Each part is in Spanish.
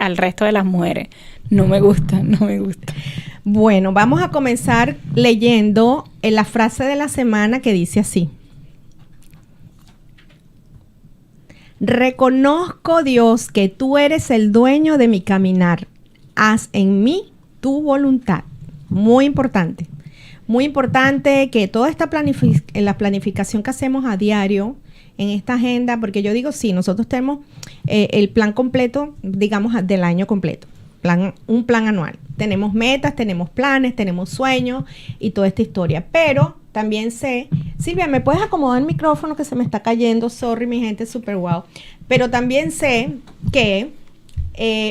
al resto de las mujeres. No me gusta, no me gusta. Bueno, vamos a comenzar leyendo la frase de la semana que dice así. Reconozco, Dios, que tú eres el dueño de mi caminar. Haz en mí tu voluntad. Muy importante. Muy importante que toda esta la planificación que hacemos a diario en esta agenda, porque yo digo, sí, nosotros tenemos el plan completo, digamos, del año completo. Un plan anual. Tenemos metas, tenemos planes, tenemos sueños y toda esta historia. Pero también sé, Silvia, ¿me puedes acomodar el micrófono que se me está cayendo? Sorry, mi gente, super wow. Pero también sé que,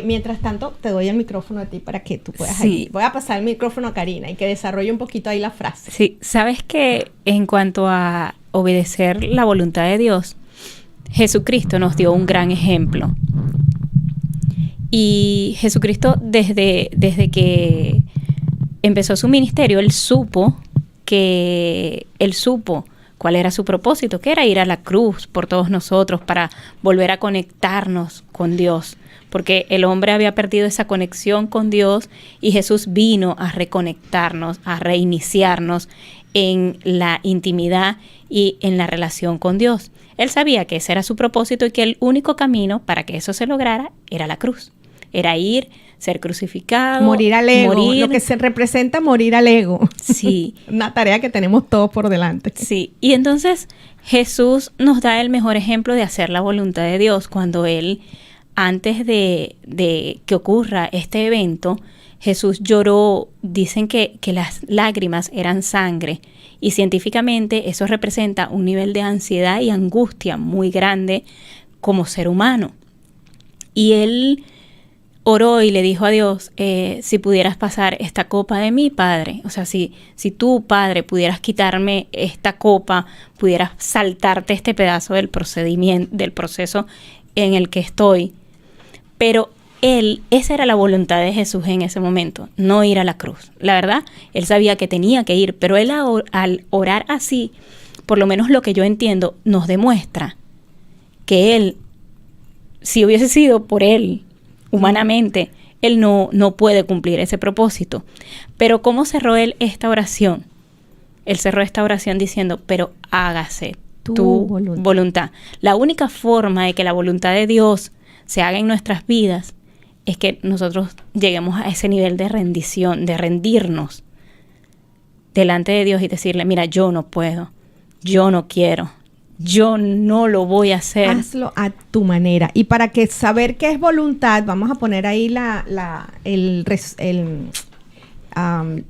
mientras tanto, te doy el micrófono a ti para que tú puedas ahí. Voy a pasar el micrófono a Karina y que desarrolle un poquito ahí la frase. Sí, sabes que en cuanto a obedecer la voluntad de Dios, Jesucristo nos dio un gran ejemplo. Y Jesucristo, desde que empezó su ministerio, Él supo cuál era su propósito, que era ir a la cruz por todos nosotros para volver a conectarnos con Dios. Porque el hombre había perdido esa conexión con Dios y Jesús vino a reconectarnos, a reiniciarnos en la intimidad y en la relación con Dios. Él sabía que ese era su propósito y que el único camino para que eso se lograra era la cruz. Era ir, ser crucificado. Morir al ego. Lo que se representa morir al ego. Sí. Una tarea que tenemos todos por delante. Sí. Y entonces Jesús nos da el mejor ejemplo de hacer la voluntad de Dios cuando Él, antes de que ocurra este evento, Jesús lloró. Dicen que las lágrimas eran sangre. Y científicamente eso representa un nivel de ansiedad y angustia muy grande como ser humano. Y Él oró y le dijo a Dios, si pudieras pasar esta copa de mí, Padre. O sea, si tú, Padre, pudieras quitarme esta copa, pudieras saltarte este pedazo del proceso en el que estoy. Pero esa era la voluntad de Jesús en ese momento, no ir a la cruz. La verdad, Él sabía que tenía que ir, pero Él al orar así, por lo menos lo que yo entiendo, nos demuestra que Él, si hubiese sido por Él, humanamente, Él no puede cumplir ese propósito. Pero ¿cómo cerró Él esta oración? Él cerró esta oración diciendo, pero hágase tu voluntad. La única forma de que la voluntad de Dios se haga en nuestras vidas es que nosotros lleguemos a ese nivel de rendición, de rendirnos delante de Dios y decirle, mira, yo no puedo, yo no quiero, yo no lo voy a hacer. Hazlo a tu manera. Y para que saber qué es voluntad, vamos a poner ahí el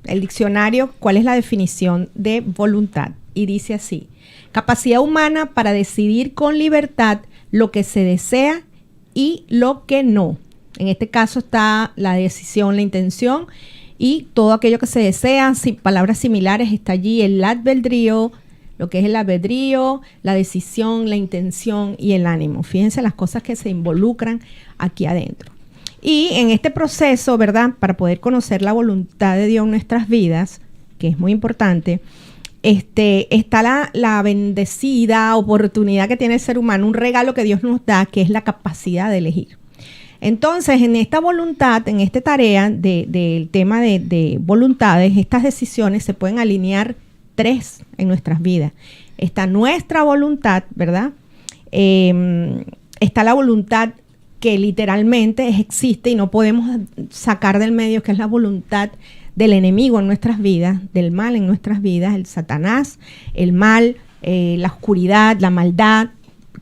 diccionario, cuál es la definición de voluntad. Y dice así: capacidad humana para decidir con libertad lo que se desea y lo que no. En este caso está la decisión, la intención y todo aquello que se desea. Palabras similares está allí el albedrío, lo que es el albedrío, la decisión, la intención y el ánimo. Fíjense las cosas que se involucran aquí adentro. Y en este proceso, ¿verdad? Para poder conocer la voluntad de Dios en nuestras vidas, que es muy importante, está la bendecida oportunidad que tiene el ser humano, un regalo que Dios nos da, que es la capacidad de elegir. Entonces, en esta voluntad, en esta tarea del tema de voluntades, estas decisiones se pueden alinear 3 en nuestras vidas. Está nuestra voluntad, ¿verdad? Está la voluntad que literalmente existe y no podemos sacar del medio, que es la voluntad del enemigo en nuestras vidas, del mal en nuestras vidas, el Satanás, el mal, la oscuridad, la maldad,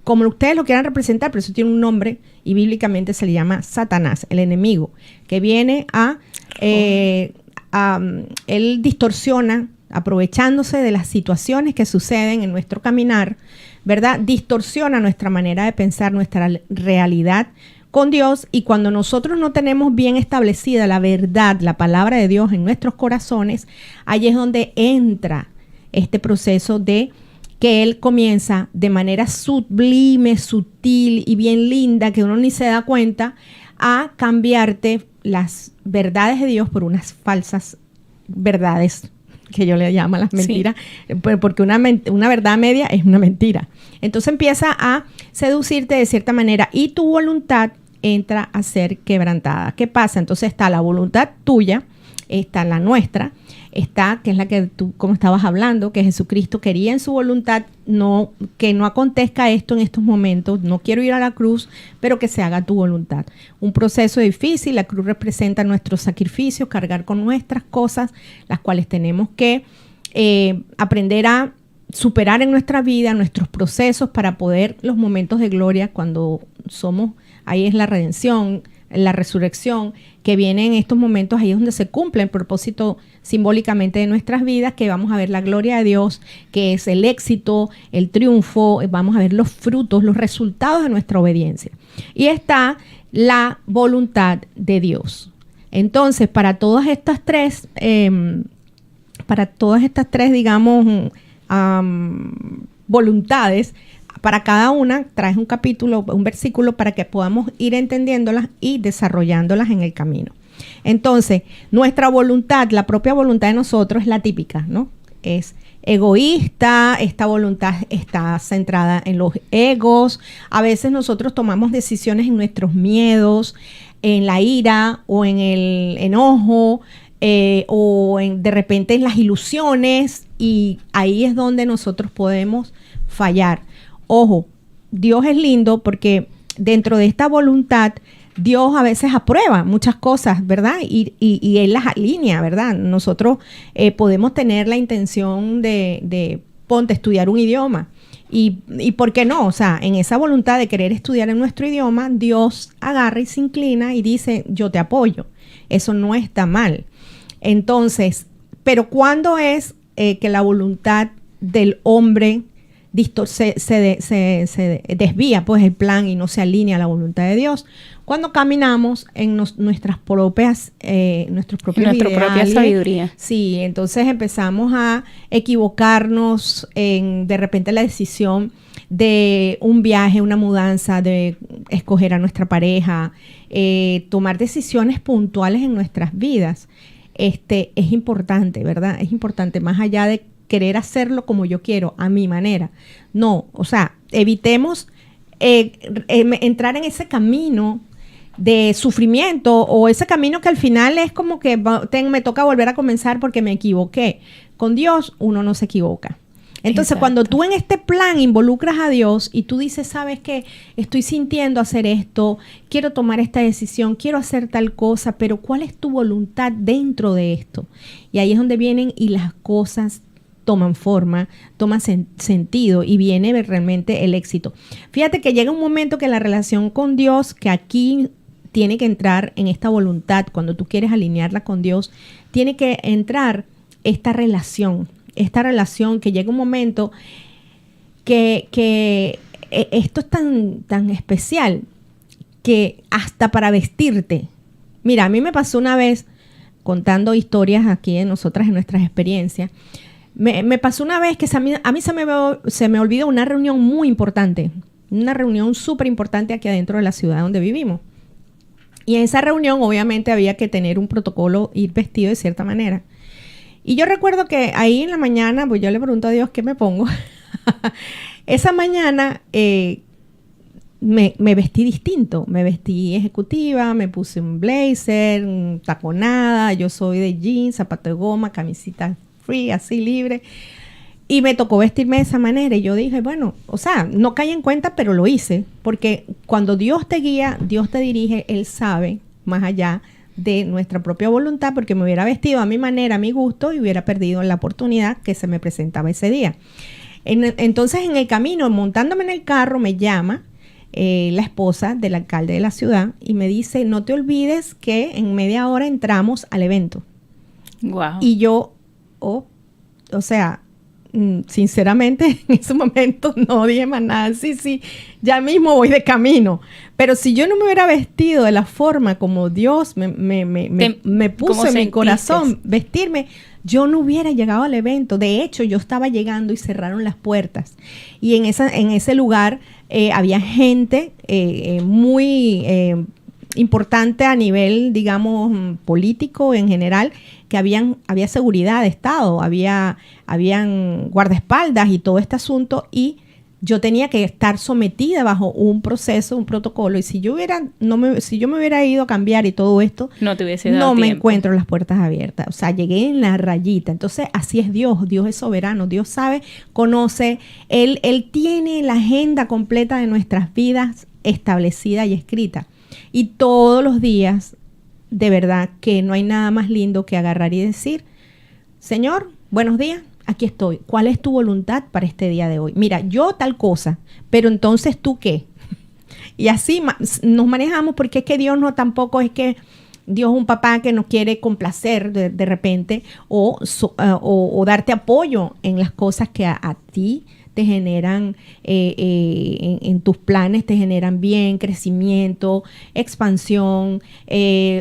como ustedes lo quieran representar, pero eso tiene un nombre y bíblicamente se le llama Satanás, el enemigo, que viene él distorsiona, aprovechándose de las situaciones que suceden en nuestro caminar, ¿verdad? Distorsiona nuestra manera de pensar, nuestra realidad con Dios, y cuando nosotros no tenemos bien establecida la verdad, la palabra de Dios en nuestros corazones, ahí es donde entra este proceso de que Él comienza de manera sublime, sutil y bien linda, que uno ni se da cuenta, a cambiarte las verdades de Dios por unas falsas verdades, que yo le llamo las mentiras, sí. Porque una verdad media es una mentira. Entonces empieza a seducirte de cierta manera y tu voluntad entra a ser quebrantada. ¿Qué pasa? Entonces está la voluntad tuya, está la nuestra, está, que es la que tú, como estabas hablando, que Jesucristo quería en su voluntad que no acontezca esto en estos momentos, no quiero ir a la cruz, pero que se haga tu voluntad. Un proceso difícil, la cruz representa nuestros sacrificios, cargar con nuestras cosas, las cuales tenemos que aprender a superar en nuestra vida, nuestros procesos, para poder los momentos de gloria cuando somos, ahí es la redención, la resurrección, que viene en estos momentos, ahí es donde se cumple el propósito simbólicamente de nuestras vidas, que vamos a ver la gloria de Dios, que es el éxito, el triunfo, vamos a ver los frutos, los resultados de nuestra obediencia. Y está la voluntad de Dios. Entonces, para todas estas tres, digamos, voluntades, para cada una traes un capítulo, un versículo para que podamos ir entendiéndolas y desarrollándolas en el camino. Entonces, nuestra voluntad, la propia voluntad de nosotros es la típica, ¿no? Es egoísta, esta voluntad está centrada en los egos. A veces nosotros tomamos decisiones en nuestros miedos, en la ira o en el enojo, o de repente en las ilusiones, y ahí es donde nosotros podemos fallar. Ojo, Dios es lindo porque dentro de esta voluntad Dios a veces aprueba muchas cosas, ¿verdad? Y Él las alinea, ¿verdad? Nosotros podemos tener la intención de ponte a estudiar un idioma. Y ¿por qué no? O sea, en esa voluntad de querer estudiar en nuestro idioma, Dios agarra y se inclina y dice, yo te apoyo. Eso no está mal. Entonces, pero ¿cuándo es que la voluntad del hombre se desvía, pues, el plan, y no se alinea a la voluntad de Dios? Cuando caminamos en nuestros propios nuestra propia sabiduría. Sí, entonces empezamos a equivocarnos en, de repente, la decisión de un viaje, una mudanza, de escoger a nuestra pareja, tomar decisiones puntuales en nuestras vidas. Es importante, ¿verdad? Es importante, más allá de querer hacerlo como yo quiero, a mi manera. No, o sea, evitemos entrar en ese camino de sufrimiento, o ese camino que al final es como que me toca volver a comenzar porque me equivoqué. Con Dios uno no se equivoca. Entonces, exacto, cuando tú en este plan involucras a Dios y tú dices, ¿sabes qué? Estoy sintiendo hacer esto, quiero tomar esta decisión, quiero hacer tal cosa, pero ¿cuál es tu voluntad dentro de esto? Y ahí es donde vienen y las cosas toman forma, toman sentido, y viene realmente el éxito. Fíjate que llega un momento que la relación con Dios, que aquí tiene que entrar en esta voluntad, cuando tú quieres alinearla con Dios, tiene que entrar esta relación que llega un momento que esto es tan especial que hasta para vestirte. Mira, a mí me pasó una vez, contando historias aquí de nosotras en nuestras experiencias, me pasó una vez que a mí se me olvidó una reunión muy importante, una reunión súper importante aquí adentro de la ciudad donde vivimos. Y en esa reunión obviamente había que tener un protocolo, ir vestido de cierta manera. Y yo recuerdo que ahí en la mañana, pues yo le pregunto a Dios qué me pongo. Esa mañana me vestí distinto, me vestí ejecutiva, me puse un blazer, taconada, yo soy de jeans, zapato de goma, camisita free, así libre. Y me tocó vestirme de esa manera. Y yo dije, bueno, o sea, no caí en cuenta, pero lo hice. Porque cuando Dios te guía, Dios te dirige, Él sabe más allá de nuestra propia voluntad, porque me hubiera vestido a mi manera, a mi gusto, y hubiera perdido la oportunidad que se me presentaba ese día. Entonces, en el camino, montándome en el carro, me llama la esposa del alcalde de la ciudad y me dice, no te olvides que en media hora entramos al evento. Wow. Y yo, o sea, sinceramente, en ese momento no dije más nada. Sí, ya mismo voy de camino. Pero si yo no me hubiera vestido de la forma como Dios me puso en mi corazón vestirme, yo no hubiera llegado al evento. De hecho, yo estaba llegando y cerraron las puertas. Y en ese lugar había gente muy importante a nivel, digamos, político en general, que había seguridad de Estado, habían guardaespaldas y todo este asunto, y yo tenía que estar sometida bajo un proceso, un protocolo. Y si yo me hubiera ido a cambiar y todo esto, no te hubiese dado no me tiempo. encuentro las puertas abiertas. O sea, llegué en la rayita. Entonces, así es Dios. Dios es soberano. Dios sabe, conoce. Él tiene la agenda completa de nuestras vidas establecida y escrita. Y todos los días, de verdad, que no hay nada más lindo que agarrar y decir, Señor, buenos días. Aquí estoy. ¿Cuál es tu voluntad para este día de hoy? Mira, yo tal cosa, pero entonces ¿tú qué? Y así nos manejamos, porque es que Dios no tampoco es que Dios es un papá que nos quiere complacer de repente o darte apoyo en las cosas que a ti te generan, en tus planes te generan bien, crecimiento, expansión,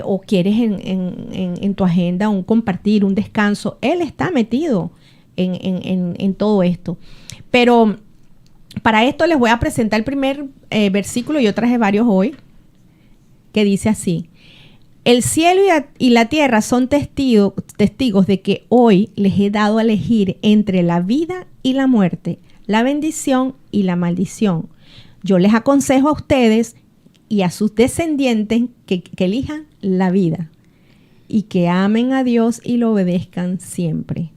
o quieres en tu agenda un compartir, un descanso. Él está metido en todo esto. Pero para esto les voy a presentar el primer versículo. Yo traje varios hoy, que dice así: el cielo y la tierra son testigos de que hoy les he dado a elegir entre la vida y la muerte, la bendición y la maldición. Yo les aconsejo a ustedes y a sus descendientes que elijan la vida y que amen a Dios y lo obedezcan siempre.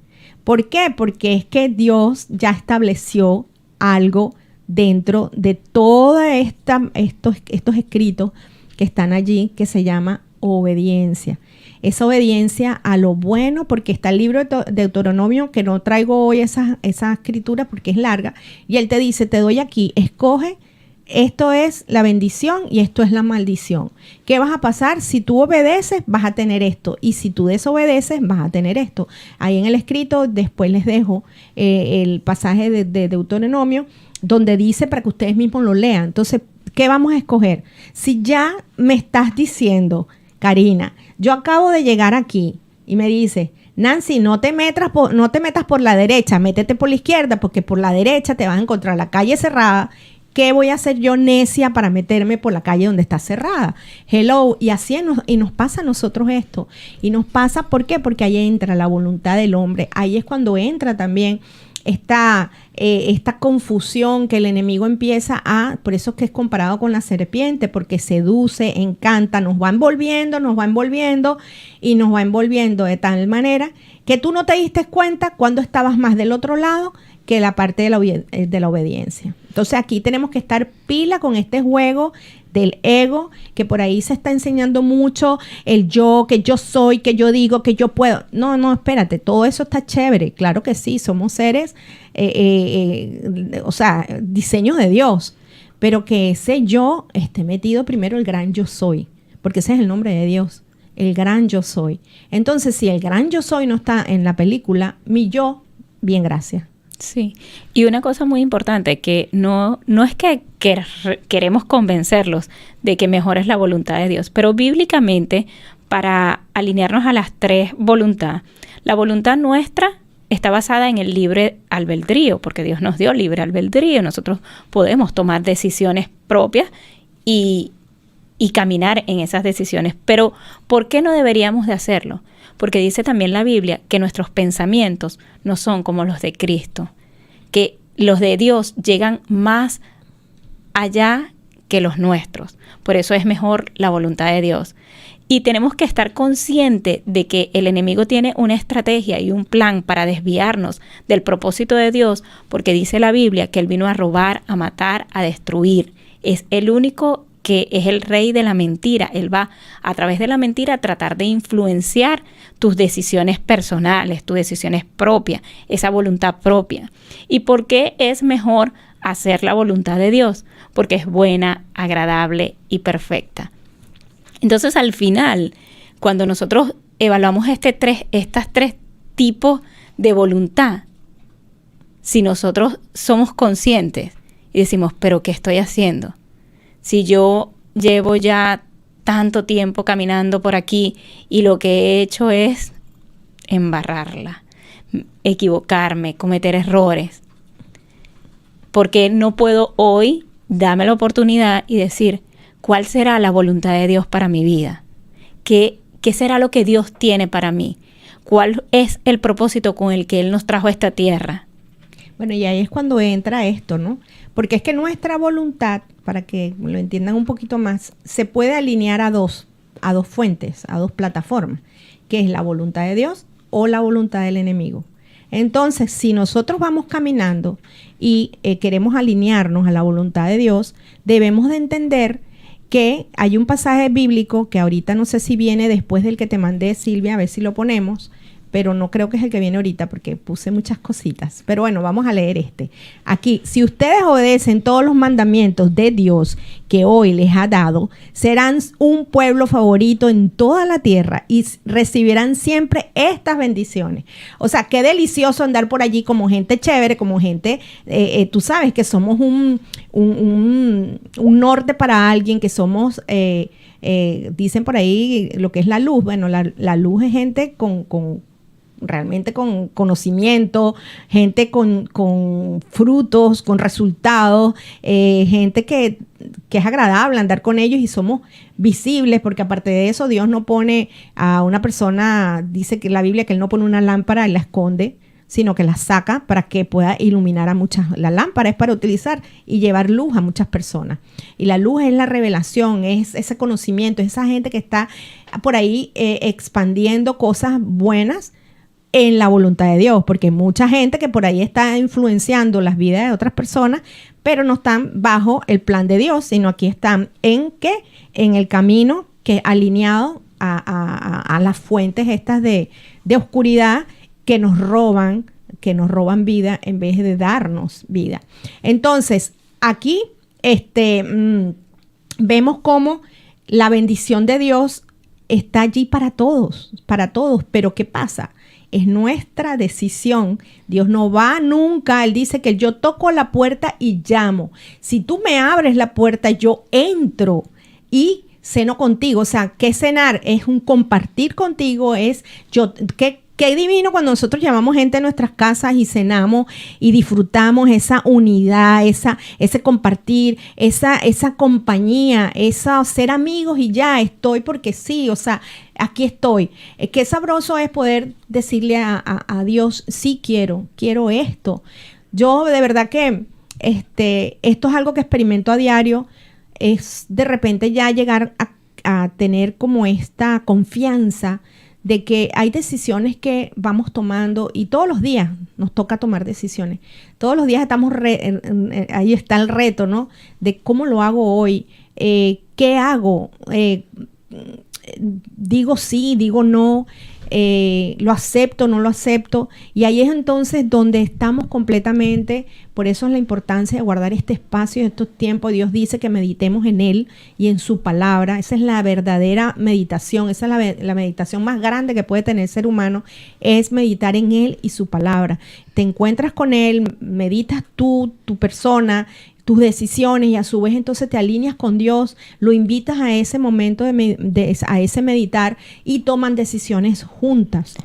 ¿Por qué? Porque es que Dios ya estableció algo dentro de todos estos escritos que están allí, que se llama obediencia. Esa obediencia a lo bueno, porque está el libro de Deuteronomio, que no traigo hoy esa escritura porque es larga, y él te dice, te doy aquí, escoge, esto es la bendición y esto es la maldición. ¿Qué vas a pasar? Si tú obedeces, vas a tener esto, y si tú desobedeces, vas a tener esto. Ahí en el escrito, después les dejo el pasaje de Deuteronomio, donde dice, para que ustedes mismos lo lean. Entonces, ¿qué vamos a escoger? Si ya me estás diciendo, Karina, yo acabo de llegar aquí y me dice, Nancy, no te metas por la derecha, métete por la izquierda, porque por la derecha te vas a encontrar la calle cerrada. ¿Qué voy a hacer yo, necia, para meterme por la calle donde está cerrada? Hello. Y así nos pasa a nosotros esto. Y nos pasa, ¿por qué? Porque ahí entra la voluntad del hombre. Ahí es cuando entra también esta confusión que el enemigo empieza por eso es que es comparado con la serpiente, porque seduce, encanta, nos va envolviendo y nos va envolviendo de tal manera que tú no te diste cuenta cuando estabas más del otro lado que la parte de la obediencia. Entonces aquí tenemos que estar pila con este juego del ego, que por ahí se está enseñando mucho, el yo, que yo soy, que yo digo, que yo puedo. No, espérate, todo eso está chévere, claro que sí, somos seres, diseños de Dios, pero que ese yo esté metido primero el gran yo soy, porque ese es el nombre de Dios, el gran yo soy. Entonces, si el gran yo soy no está en la película, mi yo, bien, gracias. Sí, y una cosa muy importante, que no es que queremos convencerlos de que mejor es la voluntad de Dios, pero bíblicamente, para alinearnos a las tres voluntades, la voluntad nuestra está basada en el libre albedrío, porque Dios nos dio libre albedrío, nosotros podemos tomar decisiones propias y caminar en esas decisiones, pero ¿por qué no deberíamos de hacerlo? Porque dice también la Biblia que nuestros pensamientos no son como los de Cristo, que los de Dios llegan más allá que los nuestros. Por eso es mejor la voluntad de Dios. Y tenemos que estar conscientes de que el enemigo tiene una estrategia y un plan para desviarnos del propósito de Dios, porque dice la Biblia que Él vino a robar, a matar, a destruir. Es el único que es el rey de la mentira. Él va a través de la mentira a tratar de influenciar tus decisiones personales, tus decisiones propias, esa voluntad propia. ¿Y por qué es mejor hacer la voluntad de Dios? Porque es buena, agradable y perfecta. Entonces, al final, cuando nosotros evaluamos estas tres tipos de voluntad, si nosotros somos conscientes y decimos, ¿pero qué estoy haciendo? Si yo llevo ya tanto tiempo caminando por aquí y lo que he hecho es embarrarla, equivocarme, cometer errores, ¿por qué no puedo hoy darme la oportunidad y decir, ¿cuál será la voluntad de Dios para mi vida? ¿Qué será lo que Dios tiene para mí? ¿Cuál es el propósito con el que Él nos trajo a esta tierra? Bueno, y ahí es cuando entra esto, ¿no? Porque es que nuestra voluntad, para que lo entiendan un poquito más, se puede alinear a dos fuentes, a dos plataformas, que es la voluntad de Dios o la voluntad del enemigo. Entonces, si nosotros vamos caminando y queremos alinearnos a la voluntad de Dios, debemos de entender que hay un pasaje bíblico que ahorita no sé si viene después del que te mandé, Silvia, a ver si lo ponemos, pero no creo que es el que viene ahorita porque puse muchas cositas. Pero bueno, vamos a leer este. Aquí, si ustedes obedecen todos los mandamientos de Dios que hoy les ha dado, serán un pueblo favorito en toda la tierra y recibirán siempre estas bendiciones. O sea, qué delicioso andar por allí como gente chévere, como gente, tú sabes que somos un norte para alguien, que somos... dicen por ahí lo que es la luz. Bueno, la luz es gente realmente con conocimiento, gente con frutos, con resultados, gente que es agradable andar con ellos y somos visibles, porque aparte de eso Dios no pone a una persona, dice que la Biblia que Él no pone una lámpara y la esconde, sino que la saca para que pueda iluminar a muchas. La lámpara es para utilizar y llevar luz a muchas personas. Y la luz es la revelación, es ese conocimiento, es esa gente que está por ahí expandiendo cosas buenas en la voluntad de Dios, porque hay mucha gente que por ahí está influenciando las vidas de otras personas, pero no están bajo el plan de Dios, sino aquí están en el camino que alineado a las fuentes estas de oscuridad que nos roban vida en vez de darnos vida. Entonces, aquí vemos cómo la bendición de Dios está allí para todos, pero ¿qué pasa? Es nuestra decisión. Dios no va nunca. Él dice que yo toco la puerta y llamo. Si tú me abres la puerta, yo entro y ceno contigo. O sea, ¿qué cenar? Es un compartir contigo. Qué divino cuando nosotros llamamos gente a nuestras casas y cenamos y disfrutamos esa unidad, ese compartir, esa compañía, ser amigos y ya estoy porque sí, o sea, aquí estoy. Qué sabroso es poder decirle a Dios, sí quiero esto. Yo de verdad que esto es algo que experimento a diario, es de repente ya llegar a tener como esta confianza de que hay decisiones que vamos tomando y todos los días nos toca tomar decisiones. Todos los días estamos, ahí está el reto, ¿no? De cómo lo hago hoy, qué hago, digo sí, digo no, lo acepto, no lo acepto. Y ahí es entonces donde estamos completamente. Por eso es la importancia de guardar este espacio, estos tiempos. Dios dice que meditemos en Él y en su palabra. Esa es la verdadera meditación. Esa es la meditación más grande que puede tener el ser humano, es meditar en Él y su palabra. Te encuentras con Él, meditas tú, tu persona, tus decisiones, y a su vez entonces te alineas con Dios, lo invitas a ese momento a ese meditar, y toman decisiones juntos.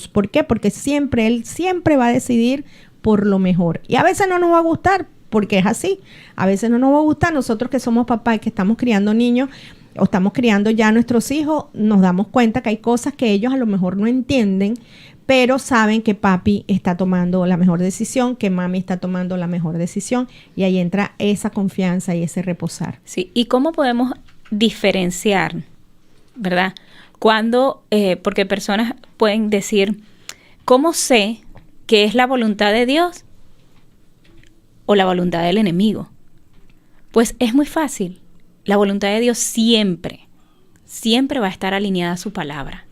¿Por qué? Porque Él siempre va a decidir por lo mejor. Y a veces no nos va a gustar, porque es así. A veces no nos va a gustar. Nosotros que somos papás y que estamos criando niños o estamos criando ya a nuestros hijos, nos damos cuenta que hay cosas que ellos a lo mejor no entienden, pero saben que papi está tomando la mejor decisión, que mami está tomando la mejor decisión, y ahí entra esa confianza y ese reposar. Sí, ¿y cómo podemos diferenciar, verdad? Porque personas pueden decir, ¿cómo sé que es la voluntad de Dios o la voluntad del enemigo? Pues es muy fácil. La voluntad de Dios siempre va a estar alineada a su palabra.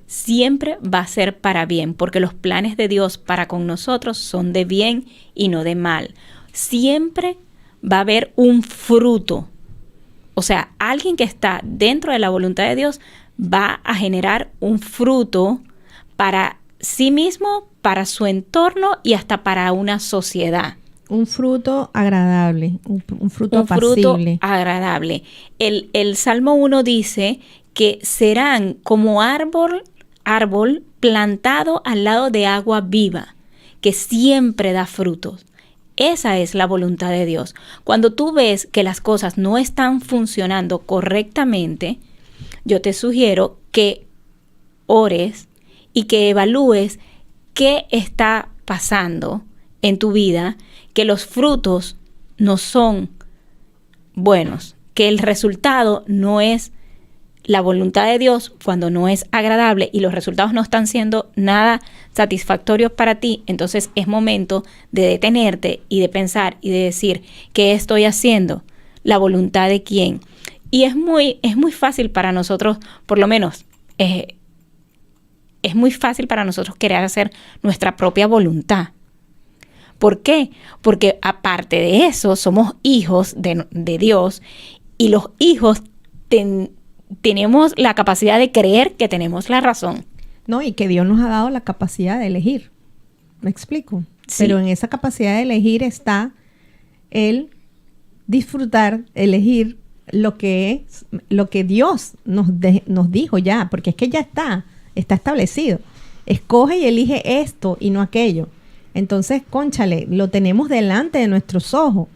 Siempre va a ser para bien, porque los planes de Dios para con nosotros son de bien y no de mal. Siempre va a haber un fruto. O sea, alguien que está dentro de la voluntad de Dios va a generar un fruto para sí mismo, para su entorno y hasta para una sociedad. Un fruto agradable, un fruto apacible. Un fruto agradable. El Salmo 1 dice que serán como árbol plantado al lado de agua viva, que siempre da frutos. Esa es la voluntad de Dios. Cuando tú ves que las cosas no están funcionando correctamente, yo te sugiero que ores y que evalúes qué está pasando en tu vida que los frutos no son buenos, que el resultado no es la voluntad de Dios, cuando no es agradable y los resultados no están siendo nada satisfactorios para ti, entonces es momento de detenerte y de pensar y de decir, ¿qué estoy haciendo? ¿La voluntad de quién? Y es muy fácil para nosotros, por lo menos, es muy fácil para nosotros querer hacer nuestra propia voluntad. ¿Por qué? Porque aparte de eso, somos hijos de Dios, y los hijos tenemos la capacidad de creer que tenemos la razón. No, y que Dios nos ha dado la capacidad de elegir. ¿Me explico? Sí. Pero en esa capacidad de elegir está el disfrutar, elegir lo que Dios nos dijo ya, porque es que ya está establecido. Escoge y elige esto y no aquello. Entonces, cónchale, lo tenemos delante de nuestros ojos.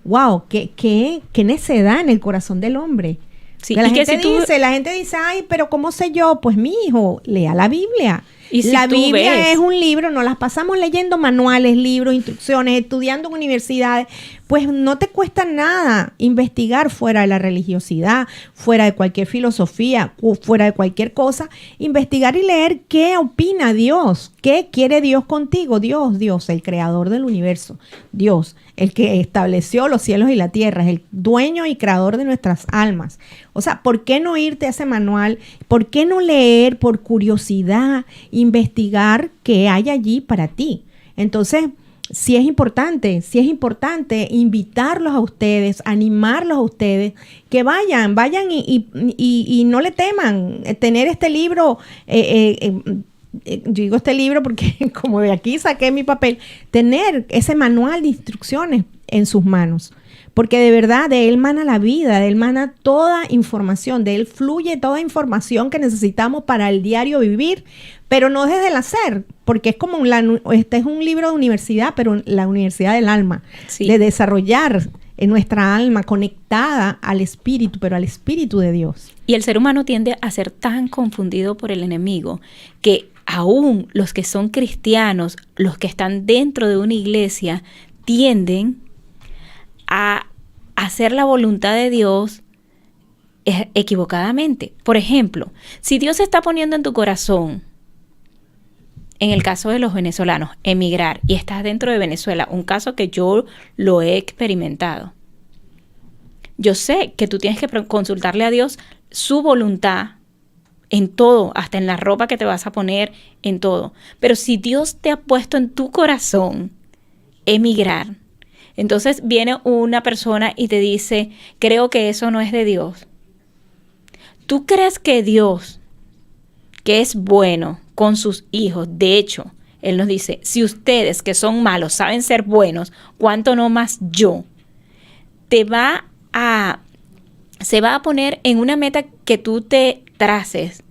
¡Wow! ¡Qué necedad en el corazón del hombre! Sí, la gente dice, ay, pero ¿cómo sé yo? Pues mi hijo, lea la Biblia. Y si la Biblia es un libro, nos las pasamos leyendo manuales, libros, instrucciones, estudiando en universidades. Pues no te cuesta nada investigar fuera de la religiosidad, fuera de cualquier filosofía, fuera de cualquier cosa. Investigar y leer qué opina Dios, qué quiere Dios contigo. Dios, el creador del universo. Dios, el que estableció los cielos y la tierra, es el dueño y creador de nuestras almas. O sea, ¿por qué no irte a ese manual? ¿Por qué no leer por curiosidad, investigar qué hay allí para ti? Entonces, sí es importante invitarlos a ustedes, animarlos a ustedes, que vayan y no le teman tener este libro. Yo digo este libro porque como de aquí saqué mi papel, tener ese manual de instrucciones en sus manos, porque de verdad de él mana la vida, de él mana toda información, de él fluye toda información que necesitamos para el diario vivir, pero no desde el hacer, porque es como este es un libro de universidad, pero la universidad del alma, sí, de desarrollar en nuestra alma conectada al espíritu, pero al espíritu de Dios. Y el ser humano tiende a ser tan confundido por el enemigo que aún los que son cristianos, los que están dentro de una iglesia, tienden a hacer la voluntad de Dios equivocadamente. Por ejemplo, si Dios está poniendo en tu corazón, en el caso de los venezolanos, emigrar, y estás dentro de Venezuela, un caso que yo lo he experimentado. Yo sé que tú tienes que consultarle a Dios su voluntad en todo, hasta en la ropa que te vas a poner, en todo. Pero si Dios te ha puesto en tu corazón emigrar, entonces viene una persona y te dice, creo que eso no es de Dios. ¿Tú crees que Dios, que es bueno con sus hijos, de hecho, Él nos dice, si ustedes que son malos saben ser buenos, ¿cuánto no más yo? Se va a poner en una meta que tú te traces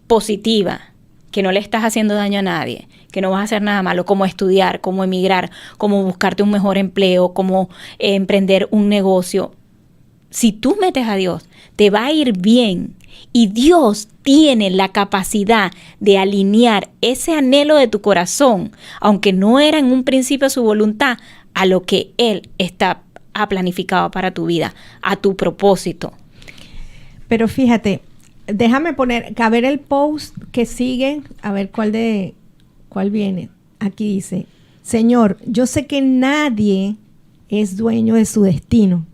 positiva, que no le estás haciendo daño a nadie, que no vas a hacer nada malo, como estudiar, como emigrar, como buscarte un mejor empleo, como emprender un negocio. Si tú metes a Dios, te va a ir bien. Y Dios tiene la capacidad de alinear ese anhelo de tu corazón, aunque no era en un principio su voluntad, a lo que Él ha planificado para tu vida, a tu propósito. Pero fíjate, déjame a ver el post que sigue, a ver cuál viene. Aquí dice, Señor, yo sé que nadie es dueño de su destino,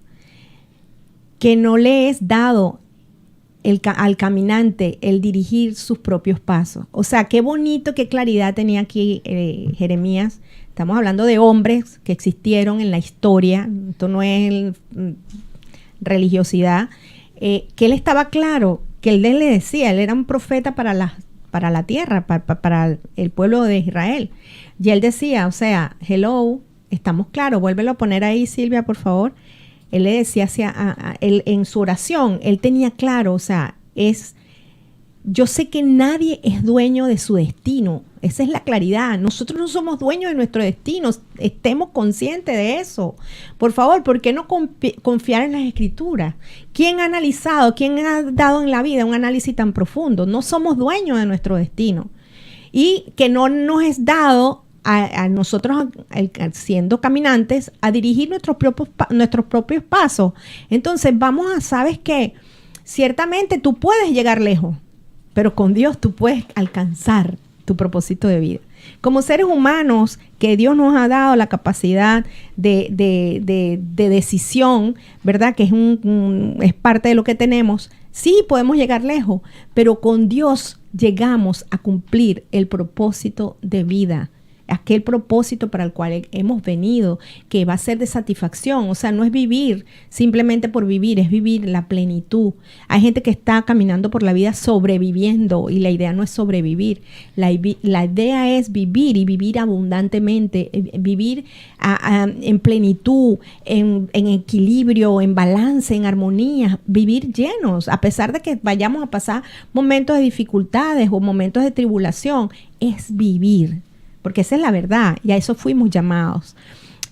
que no le es dado al caminante el dirigir sus propios pasos. O sea, qué bonito, qué claridad tenía aquí Jeremías. Estamos hablando de hombres que existieron en la historia, esto no es religiosidad, que él estaba claro, que él le decía, él era un profeta para la tierra, para el pueblo de Israel. Y él decía, o sea, hello, estamos claros, vuélvelo a poner ahí, Silvia, por favor. Él le decía él, en su oración, él tenía claro, o sea, yo sé que nadie es dueño de su destino. Esa es la claridad. Nosotros no somos dueños de nuestro destino. Estemos conscientes de eso. Por favor, ¿por qué no confiar en las Escrituras? ¿Quién ha analizado, quién ha dado en la vida un análisis tan profundo? No somos dueños de nuestro destino. Y que no nos es dado a nosotros, siendo caminantes, a dirigir nuestros propios pasos. Entonces ¿sabes qué? Ciertamente tú puedes llegar lejos, pero con Dios tú puedes alcanzar tu propósito de vida. Como seres humanos que Dios nos ha dado la capacidad de decisión, ¿verdad? Que es parte de lo que tenemos. Sí, podemos llegar lejos, pero con Dios llegamos a cumplir el propósito de vida, aquel propósito para el cual hemos venido, que va a ser de satisfacción. O sea, no es vivir simplemente por vivir, es vivir la plenitud. Hay gente que está caminando por la vida sobreviviendo, y la idea no es sobrevivir. La idea es vivir, y vivir abundantemente, vivir en plenitud, en equilibrio, en balance, en armonía, vivir llenos, a pesar de que vayamos a pasar momentos de dificultades o momentos de tribulación. Es vivir, porque esa es la verdad, y a eso fuimos llamados.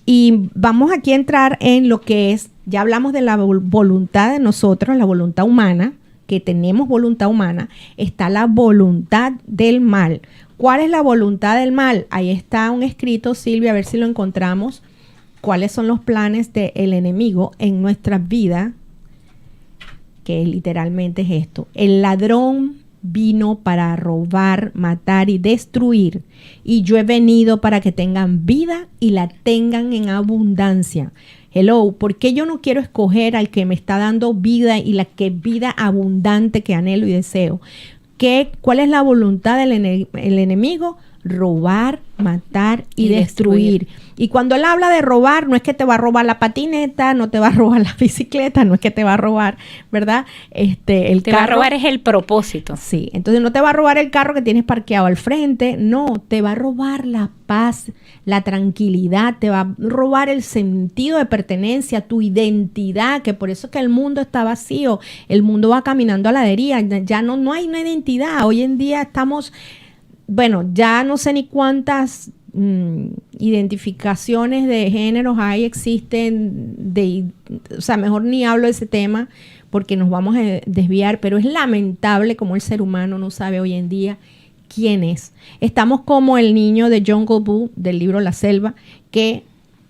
Y vamos aquí a entrar en lo que es, ya hablamos de la voluntad de nosotros, la voluntad humana, que tenemos voluntad humana. Está la voluntad del mal. ¿Cuál es la voluntad del mal? Ahí está un escrito, Silvia, a ver si lo encontramos. ¿Cuáles son los planes del enemigo en nuestra vida? Que literalmente es esto. El ladrón vino para robar, matar y destruir, y yo he venido para que tengan vida y la tengan en abundancia. Hello, ¿por qué yo no quiero escoger al que me está dando vida y la que vida abundante que anhelo y deseo? ¿Cuál es la voluntad del enemigo? Robar, matar y destruir. Y cuando él habla de robar, no es que te va a robar la patineta, no te va a robar la bicicleta, no es que te va a robar, ¿verdad? El te carro. Va a robar es el propósito. Sí, entonces no te va a robar el carro que tienes parqueado al frente, no, te va a robar la paz, la tranquilidad, te va a robar el sentido de pertenencia, tu identidad, que por eso es que el mundo está vacío, el mundo va caminando a la deriva, ya no hay una identidad. Hoy en día estamos, bueno, ya no sé ni cuántas identificaciones de géneros existen, o sea, mejor ni hablo de ese tema porque nos vamos a desviar, pero es lamentable como el ser humano no sabe hoy en día quién es. Estamos como el niño de Jungle Book del libro La Selva, que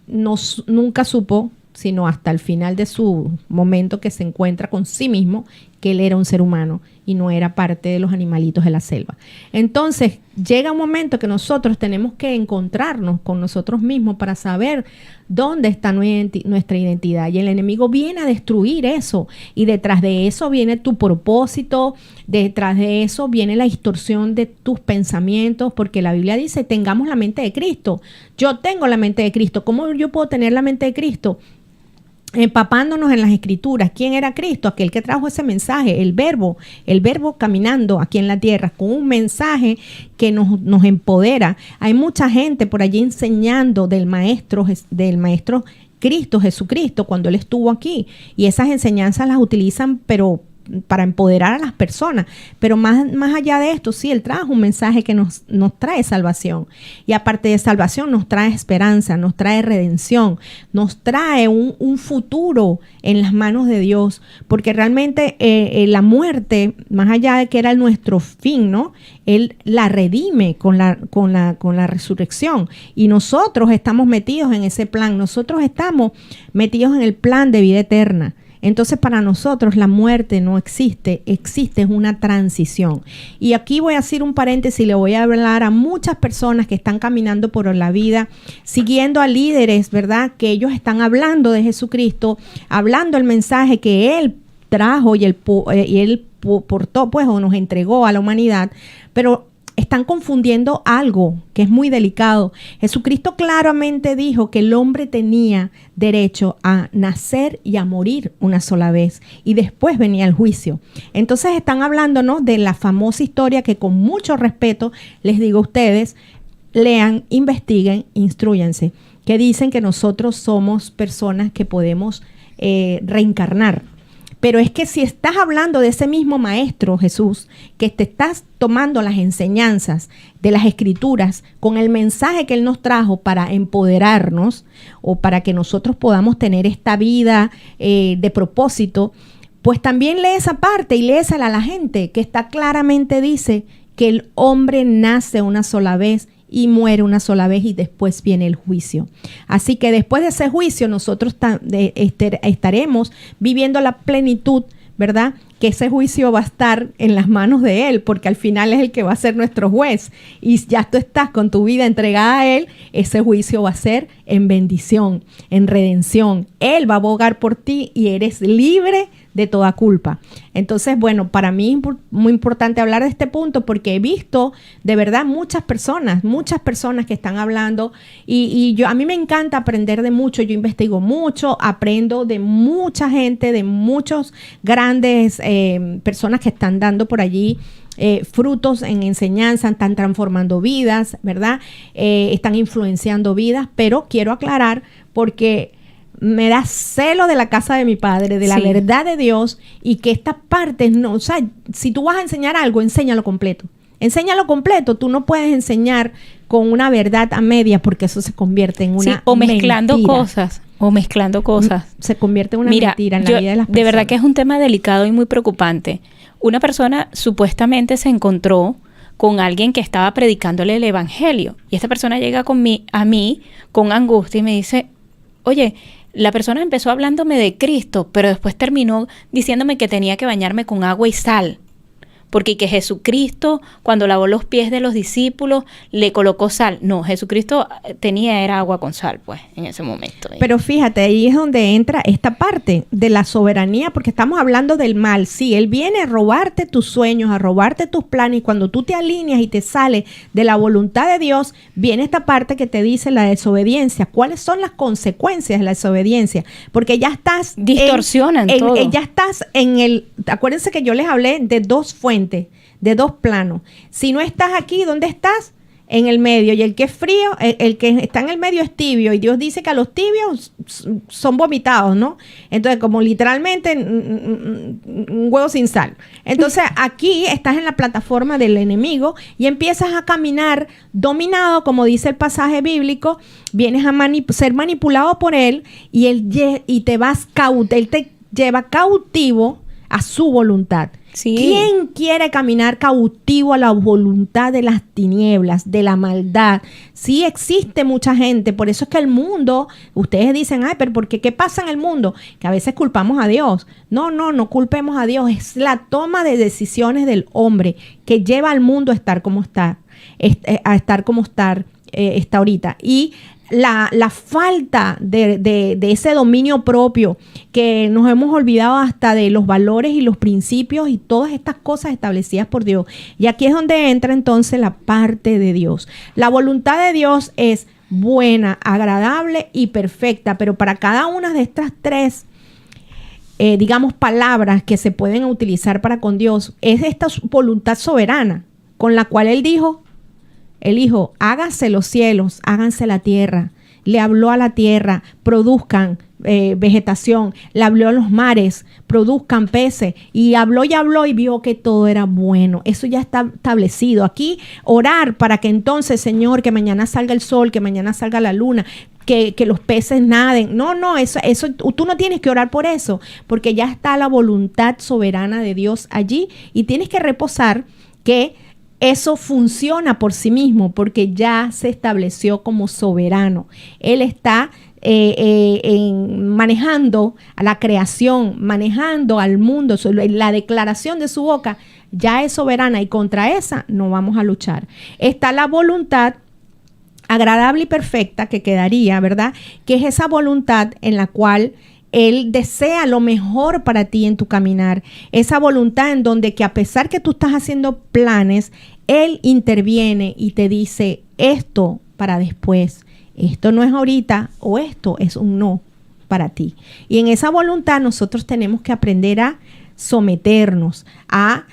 nunca supo, sino hasta el final de su momento que se encuentra con sí mismo, que él era un ser humano y no era parte de los animalitos de la selva. Entonces, llega un momento que nosotros tenemos que encontrarnos con nosotros mismos para saber dónde está nuestra identidad. Y el enemigo viene a destruir eso. Y detrás de eso viene tu propósito, detrás de eso viene la distorsión de tus pensamientos, porque la Biblia dice, tengamos la mente de Cristo. Yo tengo la mente de Cristo. ¿Cómo yo puedo tener la mente de Cristo? Empapándonos en las escrituras. ¿Quién era Cristo? Aquel que trajo ese mensaje, el verbo caminando aquí en la tierra con un mensaje que nos empodera. Hay mucha gente por allí enseñando del maestro Cristo, Jesucristo, cuando él estuvo aquí, y esas enseñanzas las utilizan pero para empoderar a las personas, pero más allá de esto, sí, él trajo un mensaje que nos trae salvación, y aparte de salvación nos trae esperanza, nos trae redención, nos trae un futuro en las manos de Dios, porque realmente la muerte, más allá de que era nuestro fin, ¿no? Él la redime con la resurrección, y nosotros estamos metidos en ese plan, nosotros estamos metidos en el plan de vida eterna. Entonces, para nosotros la muerte no existe, existe una transición. Y aquí voy a hacer un paréntesis y le voy a hablar a muchas personas que están caminando por la vida, siguiendo a líderes, ¿verdad? Que ellos están hablando de Jesucristo, hablando el mensaje que Él trajo y Él portó, pues, o nos entregó a la humanidad, pero están confundiendo algo que es muy delicado. Jesucristo claramente dijo que el hombre tenía derecho a nacer y a morir una sola vez, y después venía el juicio. Entonces están hablándonos de la famosa historia que, con mucho respeto les digo a ustedes, lean, investiguen, instrúyanse, que dicen que nosotros somos personas que podemos reencarnar. Pero es que si estás hablando de ese mismo maestro Jesús, que te estás tomando las enseñanzas de las escrituras con el mensaje que Él nos trajo para empoderarnos o para que nosotros podamos tener esta vida de propósito, pues también lee esa parte y léesela a la gente, que está claramente dice que el hombre nace una sola vez y muere una sola vez y después viene el juicio. Así que después de ese juicio nosotros estaremos viviendo la plenitud, ¿verdad? Que ese juicio va a estar en las manos de Él, porque al final es el que va a ser nuestro juez. Y ya tú estás con tu vida entregada a Él, ese juicio va a ser en bendición, en redención. Él va a abogar por ti y eres libre de toda culpa. Entonces, bueno, para mí es muy importante hablar de este punto porque he visto de verdad muchas personas que están hablando y a mí me encanta aprender de mucho. Yo investigo mucho, aprendo de mucha gente, de muchos grandes personas que están dando por allí frutos en enseñanza, están transformando vidas, ¿verdad? Están influenciando vidas, pero quiero aclarar porque me da celo de la casa de mi padre, de la verdad de Dios, y que estas partes no, o sea, si tú vas a enseñar algo, enséñalo completo. Enséñalo completo, tú no puedes enseñar con una verdad a media porque eso se convierte en una o mezclando cosas. Se convierte en una mentira en la vida de las personas. De verdad que es un tema delicado y muy preocupante. Una persona supuestamente se encontró con alguien que estaba predicándole el evangelio y esta persona llega a mí con angustia y me dice, oye, la persona empezó hablándome de Cristo, pero después terminó diciéndome que tenía que bañarme con agua y sal. Porque que Jesucristo, cuando lavó los pies de los discípulos, le colocó sal. No, Jesucristo era agua con sal, pues, en ese momento. Pero fíjate, ahí es donde entra esta parte de la soberanía, porque estamos hablando del mal. Sí, Él viene a robarte tus sueños, a robarte tus planes, y cuando tú te alineas y te sales de la voluntad de Dios, viene esta parte que te dice la desobediencia. ¿Cuáles son las consecuencias de la desobediencia? Porque ya estás... Distorsionan todo. Ya estás en el... Acuérdense que yo les hablé de dos fuentes, de dos planos. Si no estás aquí, ¿dónde estás? En el medio. Y el que es frío, el que está en el medio es tibio. Y Dios dice que a los tibios son vomitados, ¿no? Entonces, como literalmente un huevo sin sal. Entonces, aquí estás en la plataforma del enemigo y empiezas a caminar dominado, como dice el pasaje bíblico. Vienes a ser manipulado por él y él te lleva cautivo a su voluntad. Sí. ¿Quién quiere caminar cautivo a la voluntad de las tinieblas, de la maldad? Sí existe mucha gente, por eso es que el mundo, ustedes dicen, ay, pero ¿por qué? ¿Qué pasa en el mundo? Que a veces culpamos a Dios. No culpemos a Dios, es la toma de decisiones del hombre que lleva al mundo a estar como está, está ahorita. Y la falta de ese dominio propio, que nos hemos olvidado hasta de los valores y los principios y todas estas cosas establecidas por Dios. Y aquí es donde entra entonces la parte de Dios. La voluntad de Dios es buena, agradable y perfecta, pero para cada una de estas tres palabras que se pueden utilizar para con Dios, es esta voluntad soberana con la cual Él dijo, hágase los cielos, háganse la tierra. Le habló a la tierra, produzcan vegetación. Le habló a los mares, produzcan peces. Y habló y vio que todo era bueno. Eso ya está establecido. Aquí orar para que entonces, Señor, que mañana salga el sol, que mañana salga la luna, que los peces naden. No, eso tú no tienes que orar por eso, porque ya está la voluntad soberana de Dios allí y tienes que reposar que eso funciona por sí mismo porque ya se estableció como soberano. Él está manejando a la creación, manejando al mundo. La declaración de su boca ya es soberana y contra esa no vamos a luchar. Está la voluntad agradable y perfecta que quedaría, ¿verdad? Que es esa voluntad en la cual Él desea lo mejor para ti en tu caminar. Esa voluntad en donde que a pesar que tú estás haciendo planes, Él interviene y te dice esto para después. Esto no es ahorita o esto es un no para ti. Y en esa voluntad nosotros tenemos que aprender a someternos, a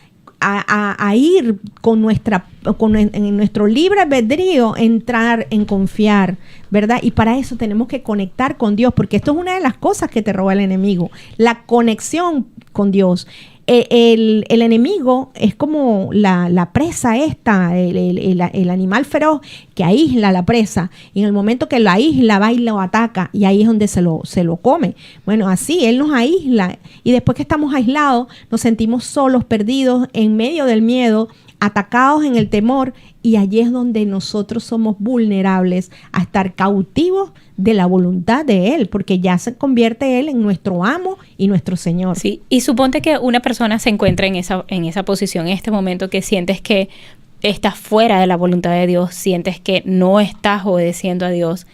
ir en nuestro libre albedrío, entrar en confiar, ¿verdad? Y para eso tenemos que conectar con Dios, porque esto es una de las cosas que te roba el enemigo, la conexión con Dios. El enemigo es como la presa esta, el animal feroz que aísla a la presa, y en el momento que la aísla va y lo ataca, y ahí es donde se lo come. Bueno, así Él nos aísla, y después que estamos aislados nos sentimos solos, perdidos, en medio del miedo, atacados en el temor, y allí es donde nosotros somos vulnerables a estar cautivos de la voluntad de Él, porque ya se convierte Él en nuestro amo y nuestro Señor. Sí, y suponte que una persona se encuentra en esa posición, en este momento que sientes que estás fuera de la voluntad de Dios, sientes que no estás obedeciendo a Dios.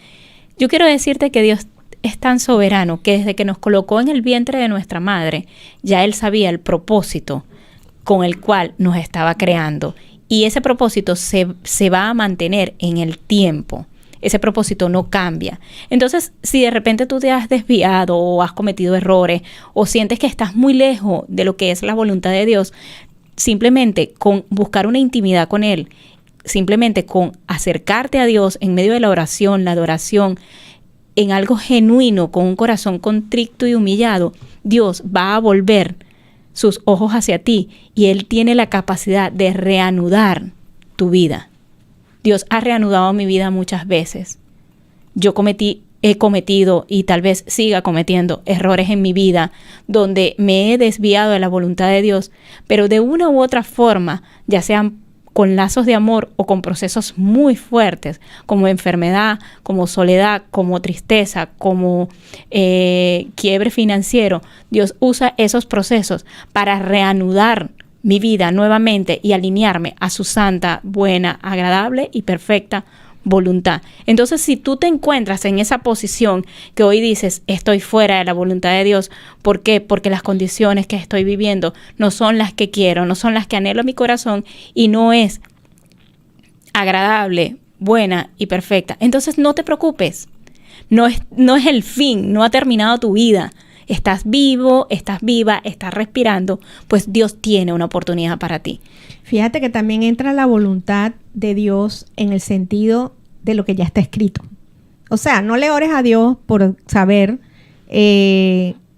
Yo quiero decirte que Dios es tan soberano que desde que nos colocó en el vientre de nuestra madre, ya Él sabía el propósito con el cual nos estaba creando. Y ese propósito se va a mantener en el tiempo. Ese propósito no cambia. Entonces, si de repente tú te has desviado o has cometido errores o sientes que estás muy lejos de lo que es la voluntad de Dios, simplemente con buscar una intimidad con Él, simplemente con acercarte a Dios en medio de la oración, la adoración, en algo genuino, con un corazón contrito y humillado, Dios va a volver sus ojos hacia ti y Él tiene la capacidad de reanudar tu vida. Dios ha reanudado mi vida muchas veces. He cometido y tal vez siga cometiendo errores en mi vida donde me he desviado de la voluntad de Dios, pero de una u otra forma, ya sean con lazos de amor o con procesos muy fuertes, como enfermedad, como soledad, como tristeza, como quiebre financiero, Dios usa esos procesos para reanudar mi vida nuevamente y alinearme a su santa, buena, agradable y perfecta voluntad. Entonces, si tú te encuentras en esa posición que hoy dices, estoy fuera de la voluntad de Dios, ¿por qué? Porque las condiciones que estoy viviendo no son las que quiero, no son las que anhelo en mi corazón y no es agradable, buena y perfecta. Entonces, no te preocupes. No es el fin, no ha terminado tu vida. Estás vivo, estás viva, estás respirando, pues Dios tiene una oportunidad para ti. Fíjate que también entra la voluntad de Dios en el sentido de lo que ya está escrito. O sea, no le ores a Dios por saber